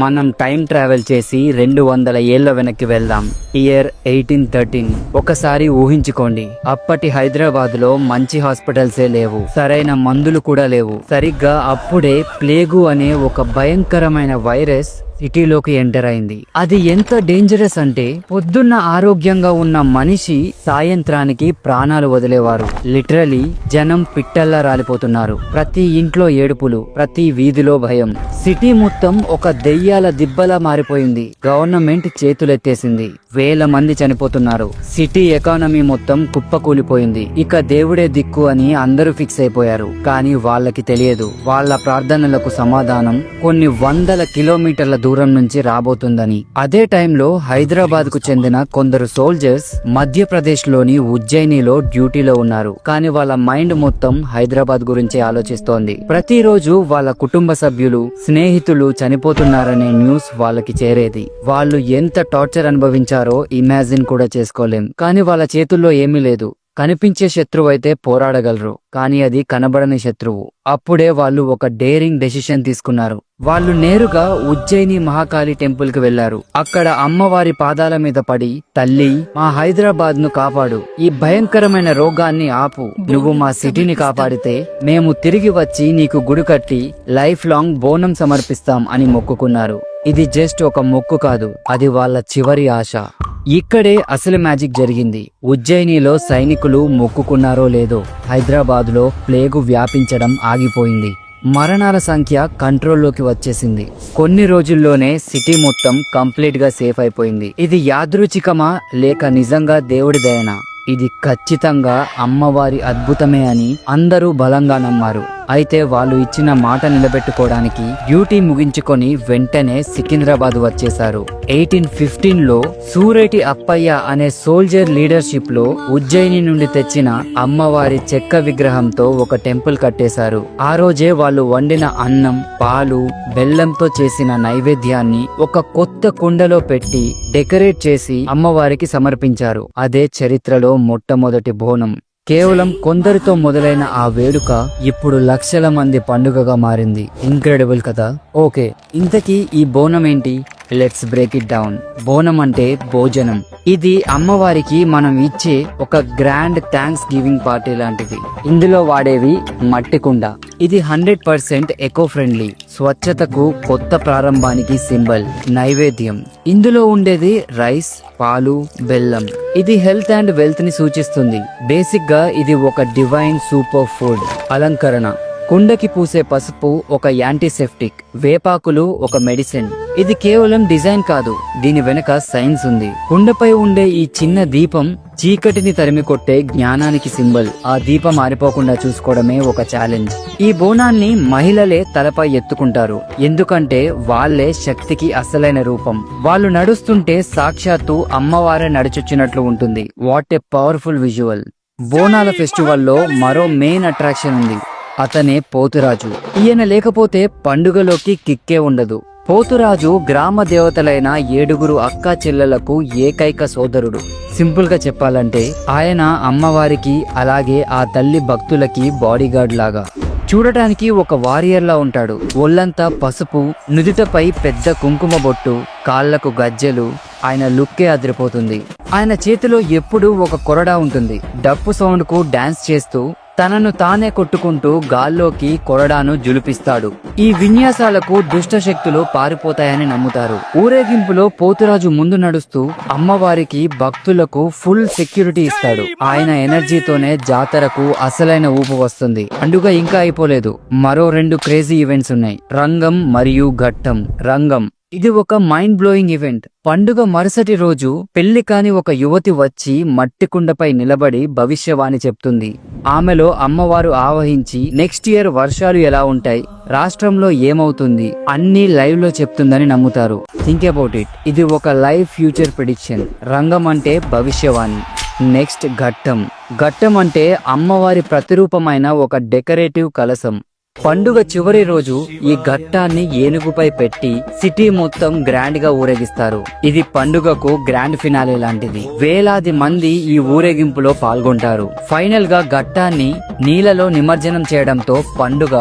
మనం time travel చేసి 200 ఏళ్ల వెనక్కి వెళ్దాం. ఇయర్ 1813. ఒకసారి ఊహించుకోండి, అప్పటి హైదరాబాద్ లో మంచి హాస్పిటల్సే లేవు, సరైన మందులు కూడా లేవు. సరిగ్గా అప్పుడే ప్లేగు అనే ఒక భయంకరమైన వైరస్ సిటీలోకి ఎంటర్ అయింది. అది ఎంత డేంజరస్ అంటే పొద్దున్న ఆరోగ్యంగా ఉన్న మనిషి సాయంత్రానికి ప్రాణాలు వదిలేవారు. లిటరలీ జనం పిట్టల్లా రాలిపోతున్నారు. ప్రతి ఇంట్లో ఏడుపులు, ప్రతి వీధిలో భయం. సిటీ మొత్తం ఒక దెయ్యాల దిబ్బలా మారిపోయింది. గవర్నమెంట్ చేతులెత్తేసింది. వేల మంది చనిపోతున్నారు. సిటీ ఎకానమీ మొత్తం కుప్పకూలిపోయింది. ఇక దేవుడే దిక్కు అని అందరూ ఫిక్స్ అయిపోయారు. కానీ వాళ్ళకి తెలియదు, వాళ్ళ ప్రార్థనలకు సమాధానం కొన్ని వందల కిలోమీటర్ల దూరం నుంచి రాబోతుందని. అదే టైంలో హైదరాబాద్ కు చెందిన కొందరు సోల్జర్స్ మధ్యప్రదేశ్ లోని ఉజ్జయినిలో డ్యూటీలో ఉన్నారు. కానీ వాళ్ళ మైండ్ మొత్తం హైదరాబాద్ గురించే ఆలోచిస్తోంది. ప్రతిరోజు వాళ్ళ కుటుంబ సభ్యులు, స్నేహితులు చనిపోతున్నారనే న్యూస్ వాళ్ళకి చేరేది. వాళ్ళు ఎంత టార్చర్ అనుభవించారో ఇమాజిన్ కూడా చేసుకోలేం. కానీ వాళ్ళ చేతుల్లో ఏమీ లేదు. కనిపించే శత్రువు అయితే పోరాడగలరు, కానీ అది కనబడని శత్రువు. అప్పుడే వాళ్ళు ఒక డేరింగ్ డెసిషన్ తీసుకున్నారు. వాళ్ళు నేరుగా ఉజ్జయిని మహాకాళి టెంపుల్ కి వెళ్లారు. అక్కడ అమ్మవారి పాదాల మీద పడి, తల్లి, మా హైదరాబాద్ ను కాపాడు, ఈ భయంకరమైన రోగాన్ని ఆపు, నువ్వు మా సిటీని కాపాడితే మేము తిరిగి వచ్చి నీకు గుడి కట్టి లైఫ్ లాంగ్ బోనం సమర్పిస్తాం అని మొక్కుకున్నారు. ఇది జస్ట్ ఒక మొక్కు కాదు, అది వాళ్ళ చివరి ఆశ. ఇక్కడే అసలు మ్యాజిక్ జరిగింది. ఉజ్జయినిలో సైనికులు మొక్కుకున్నారో లేదో, హైదరాబాద్ లో ప్లేగు వ్యాపించడం ఆగిపోయింది. మరణాల సంఖ్య కంట్రోల్లోకి వచ్చేసింది. కొన్ని రోజుల్లోనే సిటీ మొత్తం కంప్లీట్ గా సేఫ్ అయిపోయింది. ఇది యాదృచ్ఛికమా లేక నిజంగా దేవుడి దయనా? ఇది ఖచ్చితంగా అమ్మవారి అద్భుతమే అని అందరూ బలంగా నమ్మారు. అయితే వాళ్ళు ఇచ్చిన మాట నిలబెట్టుకోవడానికి డ్యూటీ ముగించుకొని వెంటనే సికింద్రాబాద్ వచ్చేశారు. 1815లో సూరేటి అప్పయ్య అనే సోల్జర్ లీడర్షిప్ లో ఉజ్జయిని నుండి తెచ్చిన అమ్మవారి చెక్క విగ్రహంతో ఒక టెంపుల్ కట్టేశారు. ఆ రోజే వాళ్ళు వండిన అన్నం, పాలు, బెల్లంతో చేసిన నైవేద్యాన్ని ఒక కొత్త కుండలో పెట్టి డెకరేట్ చేసి అమ్మవారికి సమర్పించారు. అదే చరిత్రలో మొట్టమొదటి బోనం. కేవలం కొందరితో మొదలైన ఆ వేడుక ఇప్పుడు లక్షల మంది పండుగగా మారింది. ఇంక్రెడిబుల్ కదా? ఓకే, ఇంతకీ ఈ బోనం ఏంటి? Let's break it down. బోనం అంటే భోజనం. ఇది అమ్మవారికి మనం ఇచ్చే ఒక గ్రాండ్ థ్యాంక్స్ గివింగ్ పార్టీ లాంటిది. ఇందులో వాడేవి మట్టి కుండ. ఇది 100% ఎకో ఫ్రెండ్లీ, స్వచ్ఛతకు, కొత్త ప్రారంభానికి సింబల్. నైవేద్యం, ఇందులో ఉండేది రైస్, పాలు, బెల్లం. ఇది హెల్త్ అండ్ వెల్త్ ని సూచిస్తుంది. బేసిక్ గా ఇది ఒక డివైన్ సూపర్ ఫుడ్. అలంకరణ, కుండకి పూసే పసుపు ఒక యాంటీసెప్టిక్, వేపాకులు ఒక మెడిసిన్. ఇది కేవలం డిజైన్ కాదు, దీని వెనుక సైన్స్ ఉంది. కుండపై ఉండే ఈ చిన్న దీపం చీకటిని తరిమి కొట్టే జ్ఞానానికి సింబల్. ఆ దీపం ఆరిపోకుండా చూసుకోవడమే ఒక ఛాలెంజ్. ఈ బోనాన్ని మహిళలే తలపై ఎత్తుకుంటారు, ఎందుకంటే వాళ్లే శక్తికి అసలైన రూపం. వాళ్ళు నడుస్తుంటే సాక్షాత్తు అమ్మవారే నడుచొచ్చినట్లు ఉంటుంది. What a powerful visual. బోనాల ఫెస్టివల్లో మరో మెయిన్ అట్రాక్షన్ ఉంది. అతనే పోతురాజు. ఈయన లేకపోతే పండుగలోకి కిక్కే ఉండదు. పోతురాజు గ్రామ దేవతలైన 7 అక్కా చెల్లెలకు ఏకైక సోదరుడు. సింపుల్ గా చెప్పాలంటే ఆయన అమ్మవారికి, అలాగే ఆ తల్లి భక్తులకి బాడీగార్డ్ లాగా. చూడటానికి ఒక వారియర్ లా ఉంటాడు. ఒళ్ళంతా పసుపు, నుదుటపై పెద్ద కుంకుమ బొట్టు, కాళ్లకు గజ్జెలు. ఆయన లుక్కే అదిరిపోతుంది. ఆయన చేతిలో ఎప్పుడూ ఒక కొరడా ఉంటుంది. డప్పు సౌండ్ కు డాన్స్ చేస్తూ తనను తానే కొట్టుకుంటూ గాల్లోకి కొరడాను జులిపిస్తాడు. ఈ విన్యాసాలకు దుష్ట శక్తులు పారిపోతాయని నమ్ముతారు. ఊరేగింపులో పోతురాజు ముందు నడుస్తూ అమ్మవారికి, భక్తులకు ఫుల్ సెక్యూరిటీ ఇస్తాడు. ఆయన ఎనర్జీతోనే జాతరకు అసలైన ఊపు వస్తుంది. పండుగ ఇంకా అయిపోలేదు. మరో 2 క్రేజీ ఈవెంట్స్ ఉన్నాయి, రంగం మరియు ఘట్టం. రంగం, ఇది ఒక మైండ్ బ్లోయింగ్ ఈవెంట్. పండుగ మరుసటి రోజు పెళ్లి కాని ఒక యువతి వచ్చి మట్టి కుండపై నిలబడి భవిష్యవాణి చెప్తుంది. ఆమెలో అమ్మవారు ఆవహించి నెక్స్ట్ ఇయర్ వర్షాలు ఎలా ఉంటాయి, రాష్ట్రంలో ఏమవుతుంది అన్ని లైవ్ లో చెప్తుందని నమ్ముతారు. Think about it. ఇది ఒక లైవ్ ఫ్యూచర్ ప్రిడిక్షన్. రంగం అంటే భవిష్యవాణి. నెక్స్ట్ ఘట్టం. ఘట్టం అంటే అమ్మవారి ప్రతిరూపమైన ఒక డెకరేటివ్ కలశం. పండుగ చివరి రోజు ఈ ఘట్టాన్ని ఏనుగుపై పెట్టి సిటీ మొత్తం గ్రాండ్ గా ఊరేగిస్తారు. ఇది పండుగకు గ్రాండ్ ఫినాలే లాంటిది. వేలాది మంది ఈ ఊరేగింపులో పాల్గొంటారు. ఫైనల్ గా ఘట్టాన్ని నీళ్ళలో నిమజ్జనం చేయడంతో పండుగ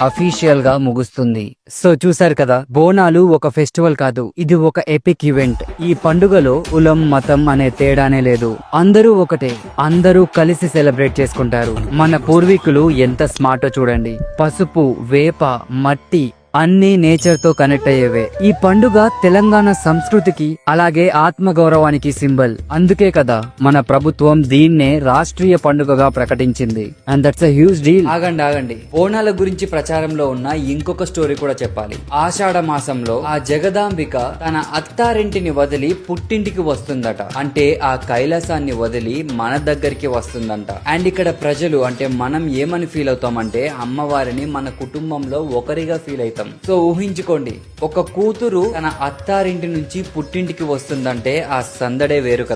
అఫీషియల్ గా ముగుస్తుంది. సో చూసారు కదా, బోనాలు ఒక ఫెస్టివల్ కాదు, ఇది ఒక ఎపిక్ ఈవెంట్. ఈ పండుగలో కులం మతం అనే తేడానే లేదు. అందరూ ఒకటే, అందరూ కలిసి సెలబ్రేట్ చేసుకుంటారు. మన పూర్వీకులు ఎంత స్మార్టో చూడండి. పసుపు, వేప, మట్టి అన్ని నేచర్ తో కనెక్ట్ అయ్యేవే. ఈ పండుగ తెలంగాణ సంస్కృతికి అలాగే ఆత్మగౌరవానికి సింబల్. అందుకే కదా మన ప్రభుత్వం దీన్నే రాష్ట్రీయ పండుగగా ప్రకటించింది. And that's a huge deal. ఆగండి, బోనాల గురించి ప్రచారంలో ఉన్న ఇంకొక స్టోరీ కూడా చెప్పాలి. ఆషాఢ మాసంలో ఆ జగదాంబిక తన అత్తారింటిని వదిలి పుట్టింటికి వస్తుందట. అంటే ఆ కైలాసాన్ని వదిలి మన దగ్గరికి వస్తుందంట. అండ్ ఇక్కడ ప్రజలు అంటే మనం ఏమని ఫీల్ అవుతామంటే అమ్మవారిని మన కుటుంబంలో ఒకరిగా ఫీల్ అవుతాం. సో ఊహించుకోండి, ఒక కూతురు తన అత్తారింటి నుంచి పుట్టింటికి వస్తుందంటే ఆ సందడే వేరు కదా.